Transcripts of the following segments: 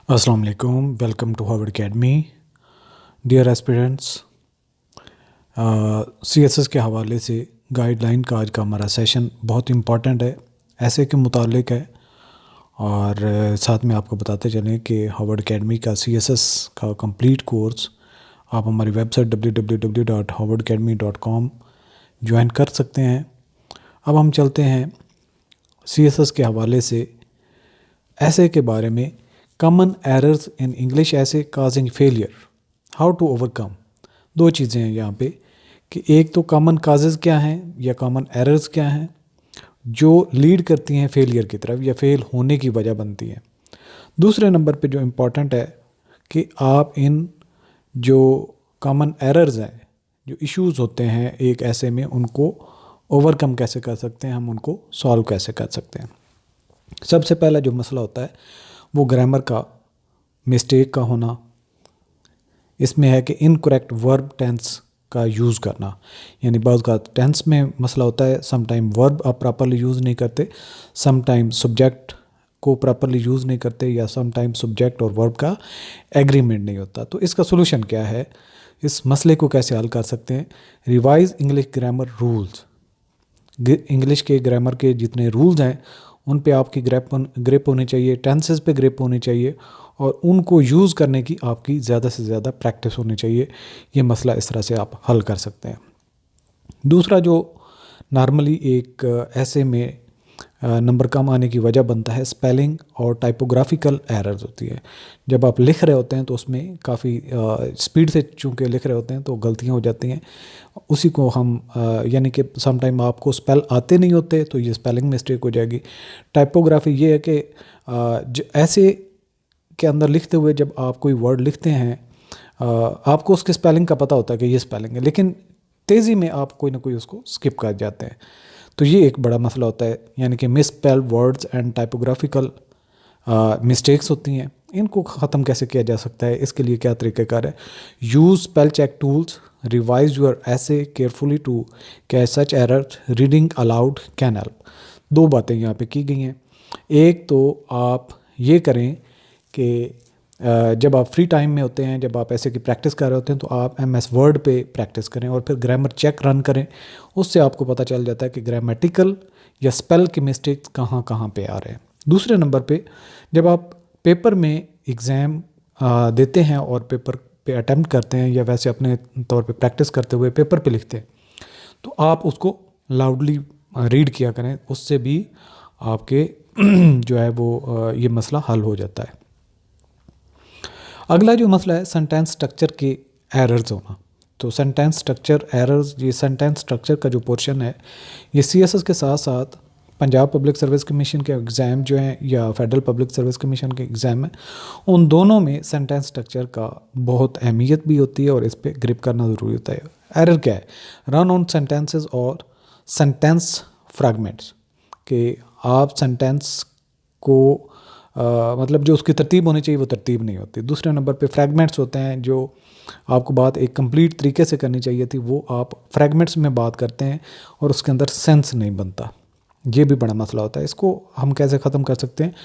अस्सलाम वालेकुम, welcome to Harvard academy. Dear aspirants, CSS के हवाले से गाइडलाइन का आज का हमारा सेशन बहुत इम्पॉर्टेंट है, ऐसे के मुतालिक है। और साथ में आपको बताते चलें कि हार्वर्ड अकेडमी का सीएसएस का कंप्लीट कोर्स आप हमारी वेबसाइट www.harvardacademy.com ज्वाइन कर सकते हैं। अब हम चलते हैं सीएसएस के हवाले से ऐसे के बारे में। Common errors in English essay causing failure, how to overcome. दो चीज़ें हैं यहाँ पे कि एक तो कॉमन काजेज़ क्या हैं या कॉमन एरर्स क्या हैं जो लीड करती हैं फेलियर की तरफ या फेल होने की वजह बनती हैं। दूसरे नंबर पे जो इम्पोर्टेंट है कि आप इन जो कॉमन एरर्स हैं, जो इश्यूज़ होते हैं एक ऐसे में, उनको ओवरकम कैसे कर सकते हैं, हम उनको सॉल्व कैसे कर सकते हैं। सबसे पहला जो मसला होता है वो ग्रामर का मिस्टेक का होना। इसमें है कि इनकरेक्ट वर्ब टेंस का यूज़ करना, यानी बाज़ का टेंस में मसला होता है, सम टाइम वर्ब आप प्रॉपरली यूज़ नहीं करते, सम टाइम सब्जेक्ट को प्रॉपरली यूज़ नहीं करते, या सम टाइम सब्जेक्ट और वर्ब का एग्रीमेंट नहीं होता। तो इसका सोल्यूशन क्या है, इस मसले को कैसे हल कर सकते हैं। Revise English grammar rules. English के ग्रामर के जितने रूल्स हैं उन पे आपकी ग्रिप होनी चाहिए, टेंसेस पे ग्रिप होनी चाहिए, और उनको यूज़ करने की आपकी ज़्यादा से ज़्यादा प्रैक्टिस होनी चाहिए। ये मसला इस तरह से आप हल कर सकते हैं। दूसरा जो नॉर्मली एक ऐसे में नंबर कम आने की वजह बनता है, स्पेलिंग और टाइपोग्राफिकल एरर्स होती है। जब आप लिख रहे होते हैं तो उसमें काफ़ी स्पीड से चूँकि लिख रहे होते हैं तो गलतियाँ हो जाती हैं। उसी को हम यानी कि सम टाइम आपको स्पेल आते नहीं होते तो ये स्पेलिंग मिस्टेक हो जाएगी। टाइपोग्राफी ये है कि ऐसे के अंदर लिखते हुए जब आप कोई वर्ड लिखते हैं आपको उसके स्पेलिंग का पता होता है कि ये स्पेलिंग है, लेकिन तेज़ी में आप कोई ना कोई उसको स्किप कर जाते हैं, तो ये एक बड़ा मसला होता है। यानी कि miss spell words and typographical mistakes होती हैं, इनको ख़त्म कैसे किया जा सकता है, इसके लिए क्या तरीक़ाकार है। Use spell check tools, revise your essay carefully to catch such errors, reading aloud can help. दो बातें यहाँ पे की गई हैं। एक तो आप ये करें कि जब आप फ्री टाइम में होते हैं, जब आप ऐसे की प्रैक्टिस कर रहे होते हैं, तो आप MS वर्ड पे प्रैक्टिस करें और फिर ग्रामर चेक रन करें। उससे आपको पता चल जाता है कि ग्रामेटिकल या स्पेल के मिस्टेक्स कहाँ कहाँ पे आ रहे हैं। दूसरे नंबर पे जब आप पेपर में एग्ज़ाम देते हैं और पेपर पे अटैम्प्ट करते हैं या वैसे अपने तौर पे प्रैक्टिस करते हुए पेपर पे लिखते हैं, तो आप उसको लाउडली रीड किया करें, उससे भी आपके जो है वो ये मसला हल हो जाता है। अगला जो मसला है सेंटेंस स्ट्रक्चर के एरर्स होना। तो सेंटेंस स्ट्रक्चर एरर्स, ये सेंटेंस स्ट्रक्चर का जो पोर्शन है ये सीएसएस के साथ साथ पंजाब पब्लिक सर्विस कमीशन के एग्ज़ाम जो हैं या फेडरल पब्लिक सर्विस कमीशन के एग्ज़ाम हैं, उन दोनों में सेंटेंस स्ट्रक्चर का बहुत अहमियत भी होती है और इस पर ग्रिप करना ज़रूरी होता है। एरर क्या है, रन ऑन सेंटेंसेस और सेंटेंस फ्रैगमेंट्स, कि आप सेंटेंस को मतलब जो उसकी तरतीब होनी चाहिए वो तरतीब नहीं होती। दूसरे नंबर पे फ्रैगमेंट्स होते हैं, जो आपको बात एक कंप्लीट तरीके से करनी चाहिए थी वो आप फ्रैगमेंट्स में बात करते हैं और उसके अंदर सेंस नहीं बनता। ये भी बड़ा मसला होता है। इसको हम कैसे ख़त्म कर सकते हैं,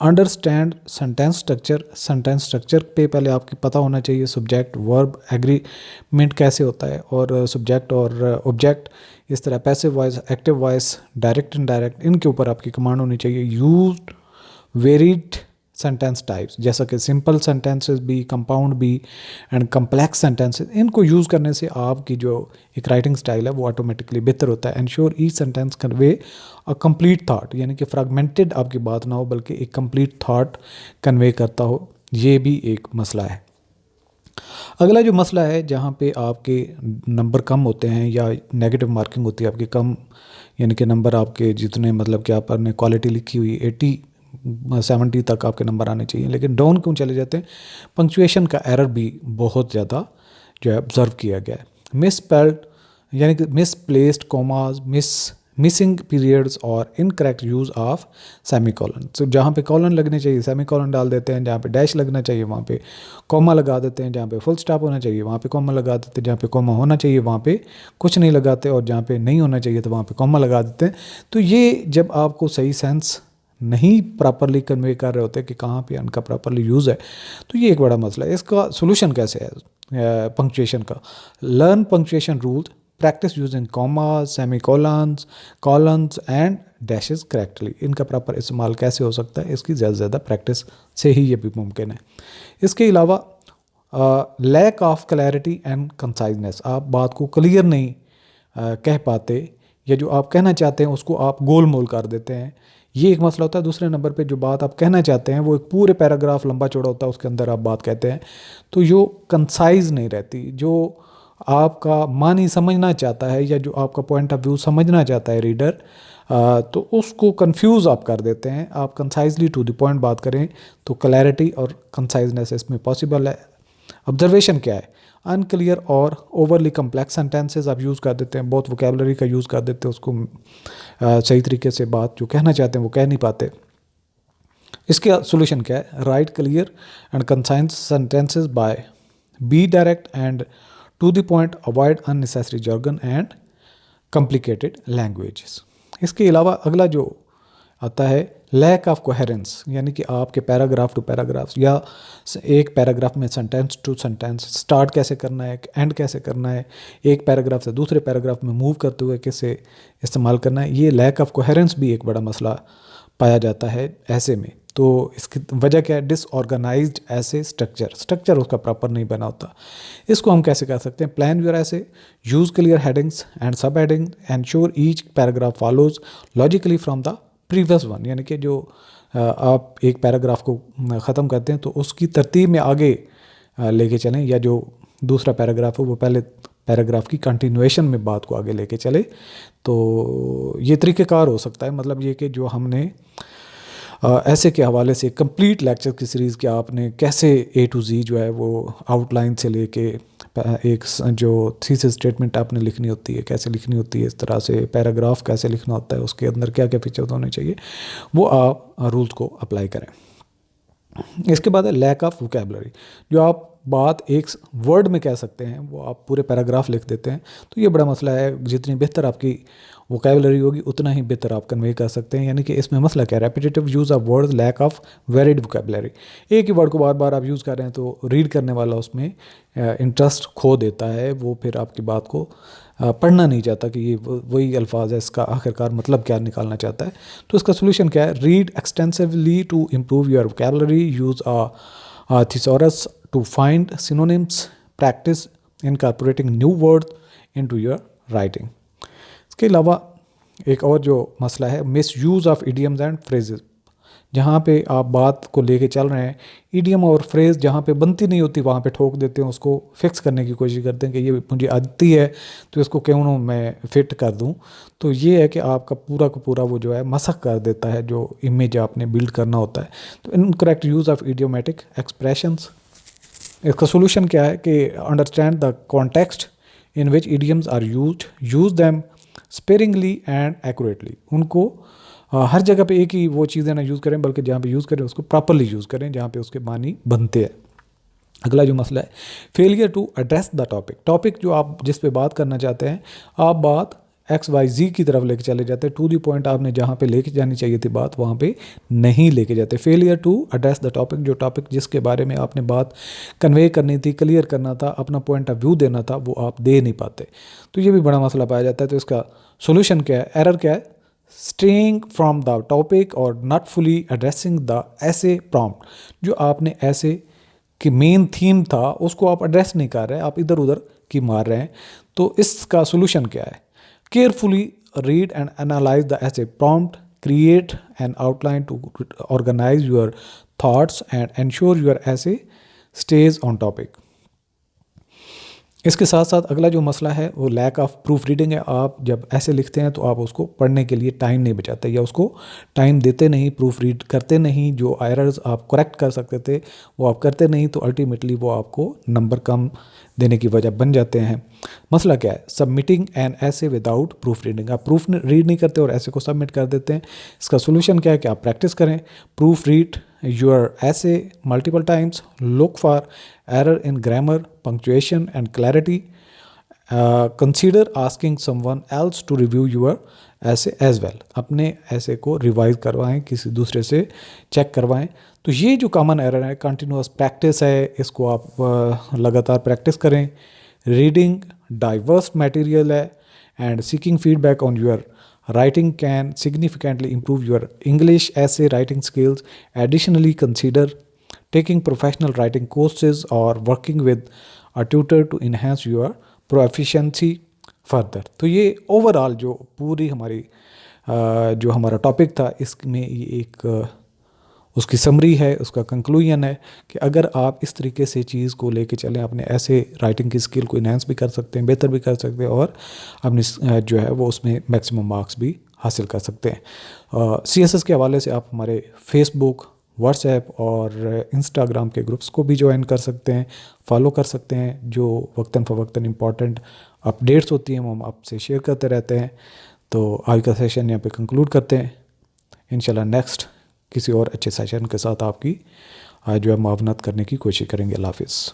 understand sentence structure. Sentence structure पे पहले आपको पता होना चाहिए सब्जेक्ट वर्ब एग्रीमेंट कैसे होता है, और सब्जेक्ट और ऑब्जेक्ट, इस तरह passive voice, active voice, direct indirect, इनके ऊपर आपकी कमांड होनी चाहिए। यूज वेरिड सेंटेंस टाइप्स, जैसा कि सिंपल सेंटेंसेस भी, कंपाउंड भी एंड कम्प्लेक्स सेंटेंसेस, इनको यूज़ करने से आपकी जो एक राइटिंग स्टाइल है वो ऑटोमेटिकली बेहतर होता है। Ensure each sentence convey a complete thought, यानी कि फ्रैगमेंटेड आपकी बात ना हो बल्कि एक कंप्लीट थाट कन्वे करता हो, ये भी एक मसला है। अगला जो मसला है जहाँ पे आपके नंबर कम होते हैं या नेगेटिव मार्किंग होती है आपकी कम, यानी कि नंबर आपके जितने मतलब कि आपने क्वालिटी लिखी हुई 80-70 तक आपके नंबर आने चाहिए, लेकिन डाउन क्यों चले जाते हैं। पंक्चुएशन का एरर भी बहुत ज़्यादा जो है ऑब्जर्व किया गया है। मिस स्पेल्ड यानी कि misplaced commas, missing periods और incorrect use of semicolon. तो जहाँ पे कॉलन लगने चाहिए सेमी कॉलन डाल देते हैं, जहाँ पे डैश लगना चाहिए वहाँ पे कॉमा लगा देते हैं, जहाँ पे फुल स्टॉप होना चाहिए वहाँ पे कॉमा लगा देते हैं, जहाँ पे कॉमा होना चाहिए वहाँ पे कुछ नहीं लगाते, और जहाँ पे नहीं होना चाहिए तो वहाँ पे कॉमा लगा देते हैं। तो ये जब आपको सही सेंस नहीं प्रॉपरली कन्वे कर रहे होते कि कहाँ पे उनका प्रॉपरली यूज़ है, तो ये एक बड़ा मसला है। इसका सोल्यूशन कैसे है पंक्चुएशन का? Learn punctuation rules, practice using commas, semi colons and dashes correctly. इनका प्रॉपर इस्तेमाल कैसे हो सकता है, इसकी ज़्यादा से ज़्यादा प्रैक्टिस से ही ये भी मुमकिन है। इसके अलावा lack of clarity and conciseness, आप बात को क्लियर नहीं कह पाते, या जो आप कहना चाहते हैं उसको आप गोल मोल कर देते हैं, ये एक मसला होता है। दूसरे नंबर पे जो बात आप कहना चाहते हैं वो एक पूरे पैराग्राफ लंबा चौड़ा होता है, उसके अंदर आप बात कहते हैं तो जो कंसाइज नहीं रहती, जो आपका मानी समझना चाहता है या जो आपका पॉइंट ऑफ व्यू समझना चाहता है रीडर, तो उसको कंफ्यूज आप कर देते हैं। आप कंसाइजली टू द पॉइंट बात करें तो क्लैरिटी और कंसाइजनेस इसमें पॉसिबल है। ऑब्जर्वेशन क्या है? अनक्लियर और ओवरली कम्प्लेक्स सेंटेंसेस आप यूज़ कर देते हैं, बहुत वोकेबलरी का यूज़ कर देते हैं, उसको सही तरीके से बात जो कहना चाहते हैं वो कह नहीं पाते। इसका सोल्यूशन क्या है? Write clear and concise sentences by, be direct and to the point, avoid unnecessary jargon and complicated languages. इसके अलावा अगला जो आता है लैक ऑफ कोहेरेंस, यानी कि आपके पैराग्राफ टू पैराग्राफ या एक पैराग्राफ में सेंटेंस टू सेंटेंस स्टार्ट कैसे करना है, एंड कैसे करना है, एक पैराग्राफ से दूसरे पैराग्राफ में मूव करते हुए कैसे इस्तेमाल करना है, ये लैक ऑफ कोहेरेंस भी एक बड़ा मसला पाया जाता है ऐसे में। तो इसकी वजह क्या है? डिसऑर्गेनाइज्ड ऐसे स्ट्रक्चर उसका प्रॉपर नहीं बना होता। इसको हम कैसे कर सकते हैं? प्लान योर ऐसे, यूज़ क्लियर हेडिंग्स एंड सब heading, ensure each paragraph follows logically from the previous one, यानी कि जो आप एक पैराग्राफ को ख़त्म करते हैं तो उसकी तरतीब में आगे लेके चलें, या जो दूसरा पैराग्राफ है वो पहले पैराग्राफ की कंटिन्यूएशन में बात को आगे लेके चले। तो ये तरीक़ेकार हो सकता है, मतलब ये कि जो हमने ऐसे के हवाले से कंप्लीट लेक्चर की सीरीज़ कि आपने कैसे A to Z जो है वो आउटलाइन से लेके एक जो थीसिस स्टेटमेंट आपने लिखनी होती है कैसे लिखनी होती है, इस तरह से पैराग्राफ कैसे लिखना होता है, उसके अंदर क्या क्या फीचर्स होने चाहिए, वो आप रूल्स को अप्लाई करें। इसके बाद है लैक ऑफ वोकेबलरी, जो आप बात एक वर्ड में कह सकते हैं वो आप पूरे पैराग्राफ लिख देते हैं, तो ये बड़ा मसला है। जितनी बेहतर आपकी वोकेबलरी होगी उतना ही बेहतर आप कन्वे कर सकते हैं। यानी कि इसमें मसला क्या है? Repetitive use of words, lack of varied vocabulary. एक ही वर्ड को बार बार आप यूज़ कर रहे हैं तो रीड करने वाला उसमें इंटरेस्ट खो देता है, वो फिर आपकी बात को पढ़ना नहीं चाहता कि ये वही अल्फाज है, इसका आखिरकार मतलब क्या निकालना चाहता है। तो इसका सोल्यूशन क्या है? Read extensively to improve your vocabulary, use a thesaurus to find synonyms, practice incorporating new words into your writing। इसके अलावा एक और जो मसला है miss use of idioms and phrases, जहाँ पे आप बात को लेके चल रहे हैं, इडियम और फ्रेज़ जहाँ पे बनती नहीं होती वहाँ पे ठोक देते हैं, उसको फिक्स करने की कोशिश करते हैं कि ये मुझे आती है तो इसको क्यों ना मैं फिट कर दूँ। तो ये है कि आपका पूरा का पूरा वो जो है मसक कर देता है जो इमेज आपने बिल्ड करना होता है। तो incorrect use of idiomatic expressions, इसका सोल्यूशन क्या है कि understand the context in which idioms are use them sparingly and accurately. उनको हर जगह पे एक ही वो चीज़ें ना यूज़ करें, बल्कि जहाँ पे यूज़ करें उसको प्रॉपरली यूज़ करें जहाँ पे उसके मानी बनते हैं। अगला जो मसला है failure to address the topic जो आप जिस पे बात करना चाहते हैं, आप बात XYZ की तरफ लेके चले जाते हैं, टू दी पॉइंट आपने जहाँ पे लेके जानी चाहिए थी बात वहाँ पे नहीं लेके जाते। Failure to address the topic, जो टॉपिक जिसके बारे में आपने बात कन्वे करनी थी, क्लियर करना था, अपना पॉइंट ऑफ व्यू देना था, वो आप दे नहीं पाते। तो ये भी बड़ा मसला पाया जाता है। तो इसका सोल्यूशन क्या है? एरर क्या है? स्ट्रेइंग फ्रॉम द टॉपिक और not fully addressing the essay prompt, जो आपने ऐसे कि मेन थीम था उसको आप एड्रेस नहीं कर रहे, आप इधर उधर की मार रहे हैं। तो इसका सोल्यूशन क्या है? Carefully read and analyse the essay prompt, create an outline to organise your thoughts and ensure your essay stays on topic. इसके साथ साथ अगला जो मसला है वो लैक ऑफ प्रूफ रीडिंग है। आप जब ऐसे लिखते हैं तो आप उसको पढ़ने के लिए टाइम नहीं बचाते या उसको टाइम देते नहीं, प्रूफ रीड करते नहीं, जो एरर्स आप करेक्ट कर सकते थे वो आप करते नहीं, तो अल्टीमेटली वो आपको नंबर कम देने की वजह बन जाते हैं। मसला क्या है? सबमिटिंग एन ऐसे विदाउट प्रूफ रीडिंग, आप प्रूफ रीड नहीं करते और ऐसे को सबमिट कर देते हैं। इसका सोल्यूशन क्या है कि आप प्रैक्टिस करें, proofread your essay multiple times, look for error in grammar, punctuation and clarity, consider asking someone else to review your essay as well, अपने ऐसे को रिवाइज करवाएं, किसी दूसरे से चेक करवाएं। तो ये जो कॉमन एरर है, कंटिन्यूस प्रैक्टिस है, इसको आप लगातार प्रैक्टिस करें। रीडिंग डाइवर्स मटेरियल है and seeking feedback on your writing can significantly improve your English essay writing skills. Additionally, consider taking professional writing courses or working with a tutor to enhance your proficiency further. तो ये overall जो पूरी हमारी जो हमारा topic था, इसमें ये एक उसकी समरी है, उसका कंक्लूजन है कि अगर आप इस तरीके से चीज़ को लेके चलें, अपने ऐसे राइटिंग की स्किल को इन्हेंस भी कर सकते हैं, बेहतर भी कर सकते हैं, और अपनी जो है वो उसमें मैक्सिमम मार्क्स भी हासिल कर सकते हैं। CSS के हवाले से आप हमारे फेसबुक, व्हाट्सएप और इंस्टाग्राम के ग्रुप्स को भी ज्वाइन कर सकते हैं, फॉलो कर सकते हैं। जो वक्तन फ़वक्तन इम्पॉर्टेंट अपडेट्स होती हैं वो हम आपसे शेयर करते रहते हैं। तो आज का सेशन यहाँ पे कंक्लूड करते हैं। इंशाल्लाह नेक्स्ट किसी और अच्छे सेशन के साथ आपकी जो है मुआवनत करने की कोशिश करेंगे। अल्लाह हाफ़िज़।